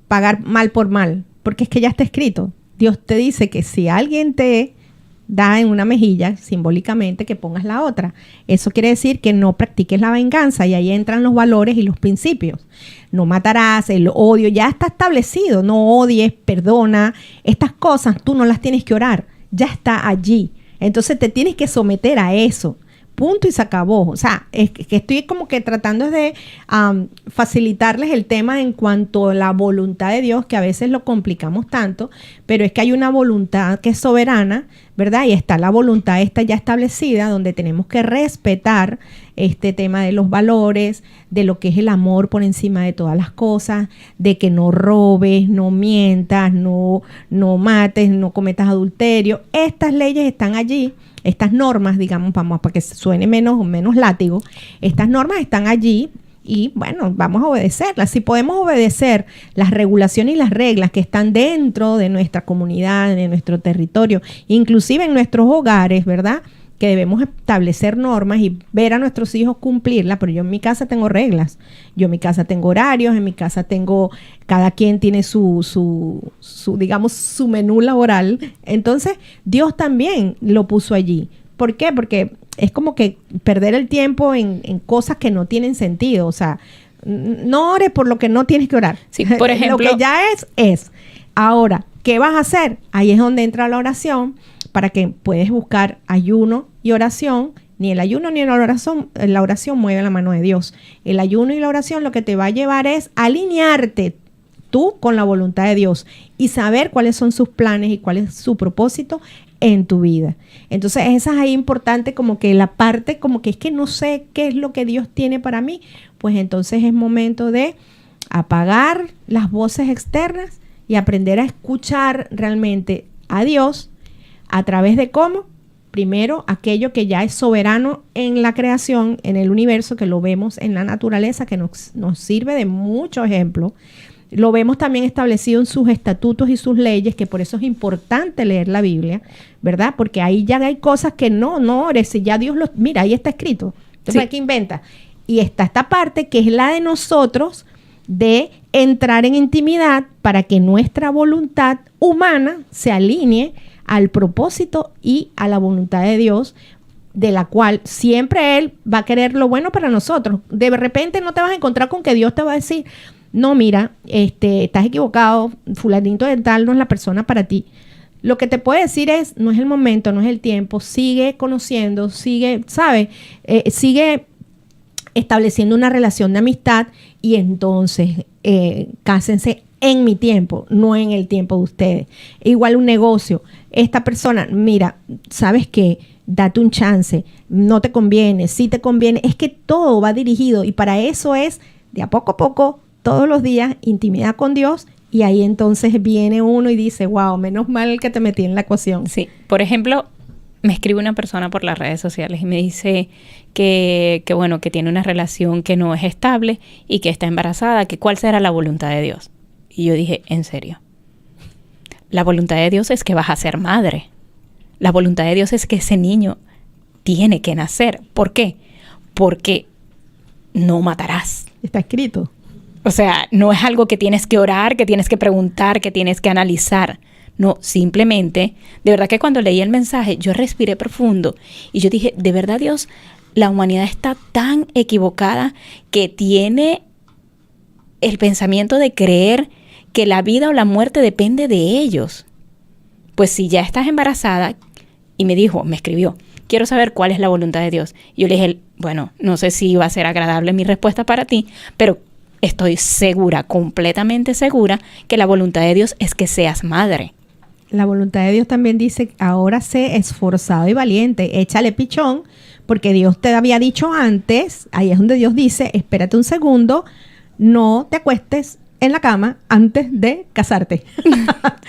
pagar mal por mal, porque es que ya está escrito. Dios te dice que si alguien te da en una mejilla, simbólicamente, que pongas la otra. Eso quiere decir que no practiques la venganza, y ahí entran los valores y los principios. No matarás, el odio ya está establecido. No odies, perdona. Estas cosas tú no las tienes que orar, ya está allí. Entonces te tienes que someter a eso. Punto y se acabó. O sea, es que estoy como que tratando de facilitarles el tema en cuanto a la voluntad de Dios, que a veces lo complicamos tanto, pero es que hay una voluntad que es soberana, ¿verdad? Y está la voluntad esta ya establecida, donde tenemos que respetar este tema de los valores, de lo que es el amor por encima de todas las cosas, de que no robes, no mientas, no mates, no cometas adulterio. Estas leyes están allí. Estas normas, digamos, vamos, para que suene menos látigo, estas normas están allí y, bueno, vamos a obedecerlas. Si podemos obedecer las regulaciones y las reglas que están dentro de nuestra comunidad, de nuestro territorio, inclusive en nuestros hogares, ¿verdad?, que debemos establecer normas y ver a nuestros hijos cumplirlas. Pero yo en mi casa tengo reglas, yo en mi casa tengo horarios, en mi casa tengo, cada quien tiene su digamos, su menú laboral. Entonces, Dios también lo puso allí. ¿Por qué? Porque es como que perder el tiempo en cosas que no tienen sentido. O sea, no ores por lo que no tienes que orar. Sí, por ejemplo, lo que ya es. Ahora, ¿qué vas a hacer? Ahí es donde entra la oración, para que puedes buscar ayuno y oración. Ni el ayuno ni la oración mueve la mano de Dios. El ayuno y la oración lo que te va a llevar es alinearte tú con la voluntad de Dios y saber cuáles son sus planes y cuál es su propósito en tu vida. Entonces, esa es ahí importante, como que la parte, como que es que no sé qué es lo que Dios tiene para mí. Pues entonces es momento de apagar las voces externas y aprender a escuchar realmente a Dios. ¿A través de cómo? Primero, aquello que ya es soberano en la creación, en el universo, que lo vemos en la naturaleza, que nos sirve de mucho ejemplo. Lo vemos también establecido en sus estatutos y sus leyes, que por eso es importante leer la Biblia, ¿verdad? Porque ahí ya hay cosas que no ores, si ya Dios mira, ahí está escrito. Entonces, sí. ¿Qué inventa? Y está esta parte que es la de nosotros, de entrar en intimidad para que nuestra voluntad humana se alinee al propósito y a la voluntad de Dios, de la cual siempre Él va a querer lo bueno para nosotros. De repente no te vas a encontrar con que Dios te va a decir, no, mira, estás equivocado, fulanito de tal no es la persona para ti. Lo que te puedo decir es, no es el momento, no es el tiempo, sigue conociendo, sigue, ¿sabes? Sigue estableciendo una relación de amistad y entonces cásense en mi tiempo, no en el tiempo de ustedes. Igual un negocio. Esta persona, mira, ¿sabes qué? Date un chance, no te conviene, sí te conviene. Es que todo va dirigido y para eso es de a poco, todos los días, intimidad con Dios. Y ahí entonces viene uno y dice, wow, menos mal que te metí en la ecuación. Sí, por ejemplo, me escribe una persona por las redes sociales y me dice que bueno, que tiene una relación que no es estable y que está embarazada, que cuál será la voluntad de Dios. Y yo dije, ¿en serio? La voluntad de Dios es que vas a ser madre. La voluntad de Dios es que ese niño tiene que nacer. ¿Por qué? Porque no matarás. Está escrito. O sea, no es algo que tienes que orar, que tienes que preguntar, que tienes que analizar. No, simplemente, de verdad que cuando leí el mensaje, yo respiré profundo y yo dije, de verdad Dios, la humanidad está tan equivocada que tiene el pensamiento de creer que la vida o la muerte depende de ellos. Pues si ya estás embarazada, y me escribió, quiero saber cuál es la voluntad de Dios. Y yo le dije, bueno, no sé si va a ser agradable mi respuesta para ti, pero estoy segura, completamente segura, que la voluntad de Dios es que seas madre. La voluntad de Dios también dice, ahora sé esforzado y valiente, échale pichón, porque Dios te había dicho antes, ahí es donde Dios dice, espérate un segundo, no te acuestes en la cama antes de casarte.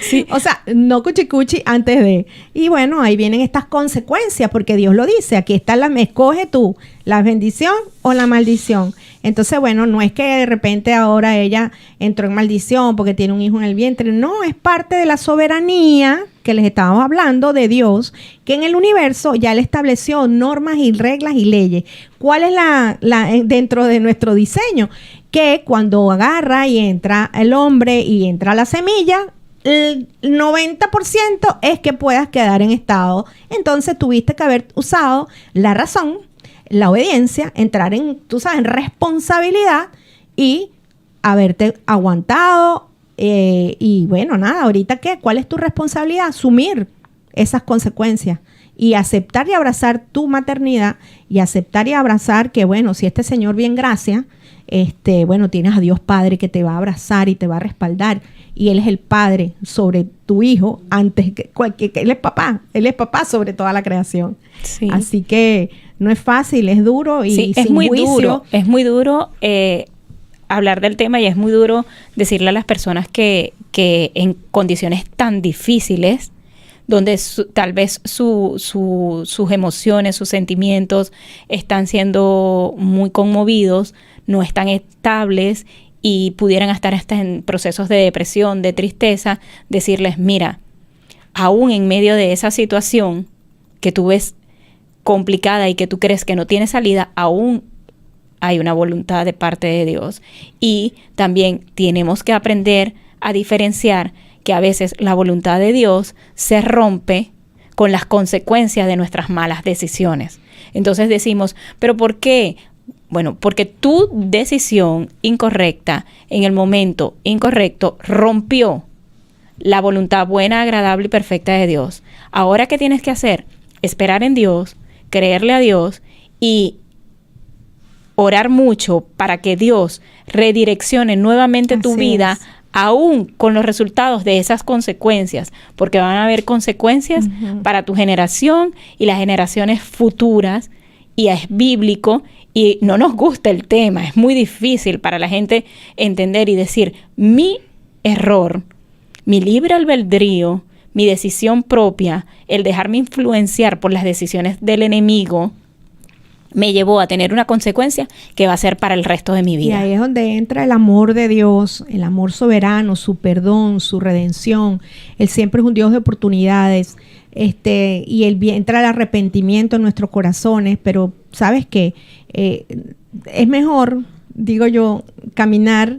Sí. O sea, no cuchicuchi antes de. Y bueno, ahí vienen estas consecuencias, porque Dios lo dice, aquí está escoge tú, la bendición o la maldición. Entonces, bueno, no es que de repente ahora ella entró en maldición porque tiene un hijo en el vientre. No, es parte de la soberanía que les estábamos hablando de Dios, que en el universo ya le estableció normas y reglas y leyes. ¿Cuál es la dentro de nuestro diseño? Que cuando agarra y entra el hombre y entra la semilla, el 90% es que puedas quedar en estado. Entonces tuviste que haber usado la razón, la obediencia, entrar en, tú sabes, en responsabilidad y haberte aguantado. Y bueno, nada, ahorita ¿qué? ¿Cuál es tu responsabilidad? Asumir esas consecuencias y aceptar y abrazar tu maternidad y aceptar y abrazar que, bueno, si este Señor bien gracia, bueno, tienes a Dios Padre que te va a abrazar y te va a respaldar y Él es el Padre sobre tu hijo antes que cualquier, Él es papá sobre toda la creación. Sí. Así que no es fácil, es duro y sí, sin juicio. Es muy duro hablar del tema y es muy duro decirle a las personas que en condiciones tan difíciles, donde tal vez sus emociones, sus sentimientos están siendo muy conmovidos, no están estables y pudieran estar hasta en procesos de depresión, de tristeza, decirles, mira, aún en medio de esa situación que tú ves complicada y que tú crees que no tiene salida, aún hay una voluntad de parte de Dios. Y también tenemos que aprender a diferenciar que a veces la voluntad de Dios se rompe con las consecuencias de nuestras malas decisiones. Entonces decimos, ¿pero por qué? Bueno, porque tu decisión incorrecta en el momento incorrecto rompió la voluntad buena, agradable y perfecta de Dios. Ahora, ¿qué tienes que hacer? Esperar en Dios, creerle a Dios y orar mucho para que Dios redireccione nuevamente tu vida, aún con los resultados de esas consecuencias, porque van a haber consecuencias para tu generación y las generaciones futuras, y es bíblico, y no nos gusta el tema, es muy difícil para la gente entender y decir, mi error, mi libre albedrío, mi decisión propia, el dejarme influenciar por las decisiones del enemigo, me llevó a tener una consecuencia que va a ser para el resto de mi vida. Y ahí es donde entra el amor de Dios, el amor soberano, su perdón, su redención. Él siempre es un Dios de oportunidades. Y entra el arrepentimiento en nuestros corazones, pero ¿sabes qué? Es mejor, digo yo, caminar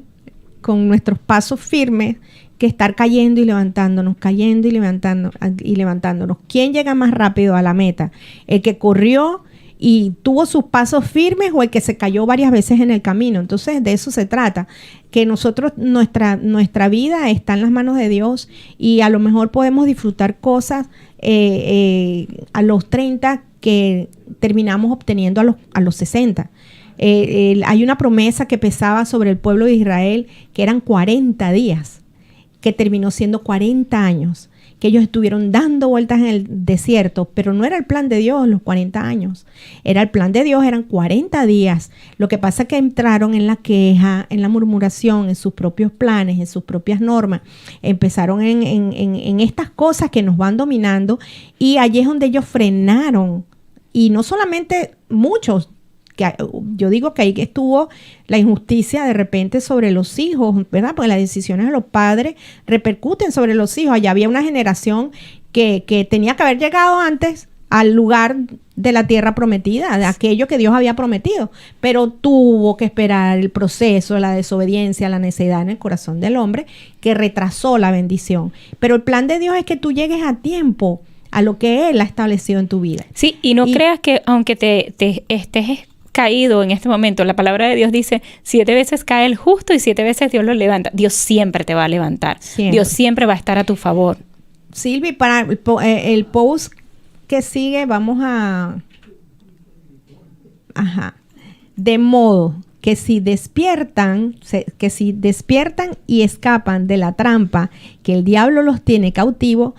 con nuestros pasos firmes que estar cayendo y levantándonos, cayendo y levantándonos. ¿Quién llega más rápido a la meta? El que corrió y tuvo sus pasos firmes o el que se cayó varias veces en el camino. Entonces de eso se trata, que nosotros, nuestra vida está en las manos de Dios y a lo mejor podemos disfrutar cosas a los 30 que terminamos obteniendo a los 60. Hay una promesa que pesaba sobre el pueblo de Israel que eran 40 días, que terminó siendo 40 años, que ellos estuvieron dando vueltas en el desierto, pero no era el plan de Dios los 40 años, era el plan de Dios, eran 40 días. Lo que pasa es que entraron en la queja, en la murmuración, en sus propios planes, en sus propias normas, empezaron en estas cosas que nos van dominando, y allí es donde ellos frenaron, y no solamente muchos, que yo digo que ahí estuvo la injusticia de repente sobre los hijos, ¿verdad? Porque las decisiones de los padres repercuten sobre los hijos. Allá había una generación que tenía que haber llegado antes al lugar de la tierra prometida, de aquello que Dios había prometido, pero tuvo que esperar el proceso, la desobediencia, la necedad en el corazón del hombre, que retrasó la bendición. Pero el plan de Dios es que tú llegues a tiempo a lo que Él ha establecido en tu vida. Sí, y no creas que aunque te estés caído en este momento, la palabra de Dios dice 7 veces cae el justo y 7 veces Dios lo levanta. Dios siempre te va a levantar. Siempre. Dios siempre va a estar a tu favor. Silvi, para el post que sigue vamos a... De modo que si despiertan y escapan de la trampa que el diablo los tiene cautivos,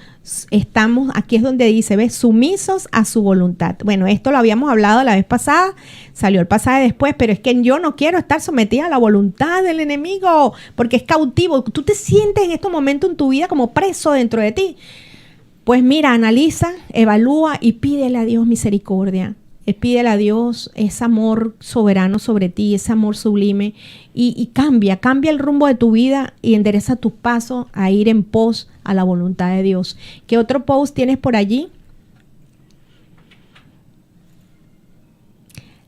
estamos, aquí es donde dice, ¿ves? Sumisos a su voluntad. Bueno, esto lo habíamos hablado la vez pasada, salió el pasaje después, pero es que yo no quiero estar sometida a la voluntad del enemigo, porque es cautivo. Tú te sientes en estos momentos en tu vida como preso dentro de ti. Pues mira, analiza, evalúa y pídele a Dios misericordia. Pídele a Dios ese amor soberano sobre ti, ese amor sublime, y cambia el rumbo de tu vida y endereza tus pasos a ir en pos a la voluntad de Dios. ¿Qué otro post tienes por allí?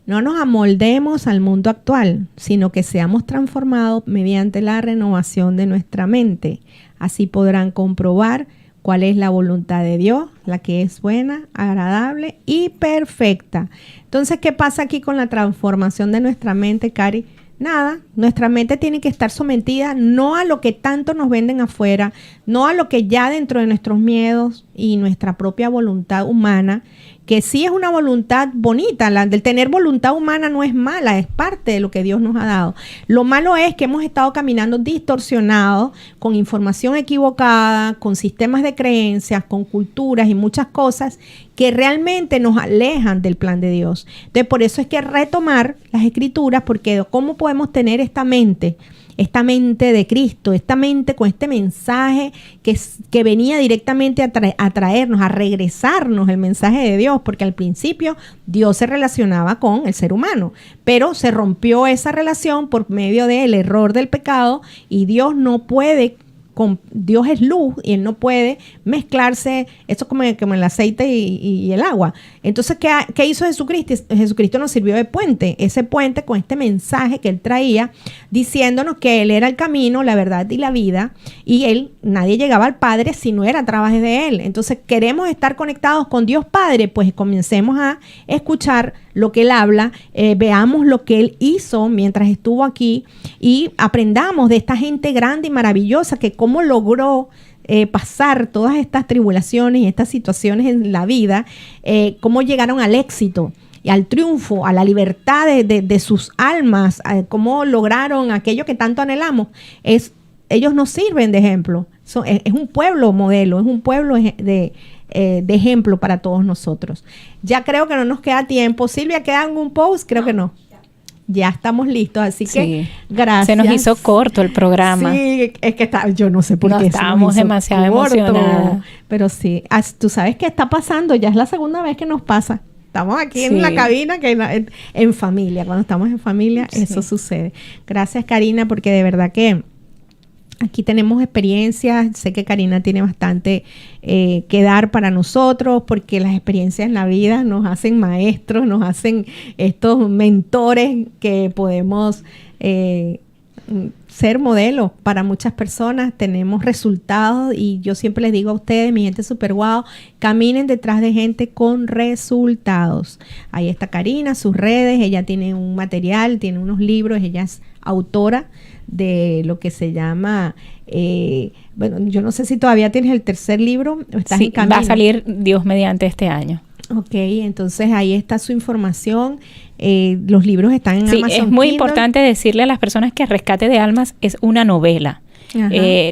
No nos amoldemos al mundo actual, sino que seamos transformados mediante la renovación de nuestra mente. Así podrán comprobar cuál es la voluntad de Dios, la que es buena, agradable y perfecta. Entonces, ¿qué pasa aquí con la transformación de nuestra mente, Cari? Nada, nuestra mente tiene que estar sometida no a lo que tanto nos venden afuera, no a lo que ya dentro de nuestros miedos y nuestra propia voluntad humana, que sí es una voluntad bonita. Del tener voluntad humana no es mala, es parte de lo que Dios nos ha dado. Lo malo es que hemos estado caminando distorsionados, con información equivocada, con sistemas de creencias, con culturas y muchas cosas que realmente nos alejan del plan de Dios. Entonces, por eso es que retomar las Escrituras, porque ¿cómo podemos tener esta mente de Cristo, esta mente con este mensaje que venía directamente a traernos, a regresarnos el mensaje de Dios? Porque al principio Dios se relacionaba con el ser humano, pero se rompió esa relación por medio del error del pecado, y Dios no puede, Dios es luz y Él no puede mezclarse, esto es como el aceite y el agua. Entonces, ¿qué hizo Jesucristo? Jesucristo nos sirvió de puente, ese puente con este mensaje que Él traía, diciéndonos que Él era el camino, la verdad y la vida, y nadie llegaba al Padre si no era a través de Él. Entonces, queremos estar conectados con Dios Padre, pues comencemos a escuchar lo que Él habla, veamos lo que Él hizo mientras estuvo aquí y aprendamos de esta gente grande y maravillosa, que cómo logró pasar todas estas tribulaciones y estas situaciones en la vida, cómo llegaron al éxito y al triunfo, a la libertad de sus almas, cómo lograron aquello que tanto anhelamos. Ellos nos sirven de ejemplo. Es un pueblo modelo, es un pueblo de ejemplo para todos nosotros. Ya creo que no nos queda tiempo. Silvia, ¿queda algún post? Creo que no. Ya estamos listos, así que gracias. Se nos hizo corto el programa. Sí, es que yo no sé por qué. Estábamos demasiado emocionadas. Pero sí, tú sabes qué está pasando, ya es la segunda vez que nos pasa. Estamos aquí en la cabina, que en familia. Cuando estamos en familia, eso sucede. Gracias, Karina, porque de verdad que aquí tenemos experiencias. Sé que Karina tiene bastante que dar para nosotros, porque las experiencias en la vida nos hacen maestros, nos hacen estos mentores que podemos ser modelo para muchas personas, tenemos resultados y yo siempre les digo a ustedes, mi gente super guau, caminen detrás de gente con resultados. Ahí está Karina, sus redes, ella tiene un material, tiene unos libros, ella es autora de lo que se llama, bueno, yo no sé si todavía tienes el tercer libro o estás en camino. Va a salir Dios mediante este año. Ok, entonces ahí está su información. Los libros están en Amazon. Es muy Kindle. Importante decirle a las personas que Rescate de Almas es una novela.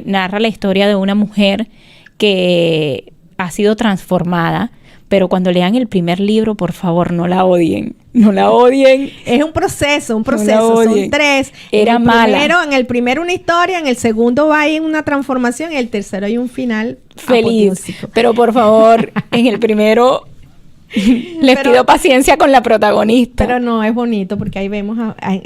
Narra la historia de una mujer que ha sido transformada, pero cuando lean el primer libro, por favor, no la odien. No la odien. Es un proceso. No la odien. Son 3. Era mala. En el primero una historia, en el segundo va en una transformación, en el tercero hay un final feliz. apoteósico. Pero por favor, en el primero les pido paciencia con la protagonista. Pero no, es bonito porque ahí vemos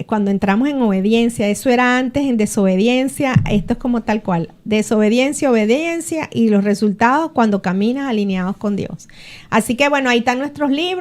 cuando entramos en obediencia, eso era antes en desobediencia, esto es como tal cual, desobediencia, obediencia y los resultados cuando caminas alineados con Dios. Así que bueno, ahí están nuestros libros.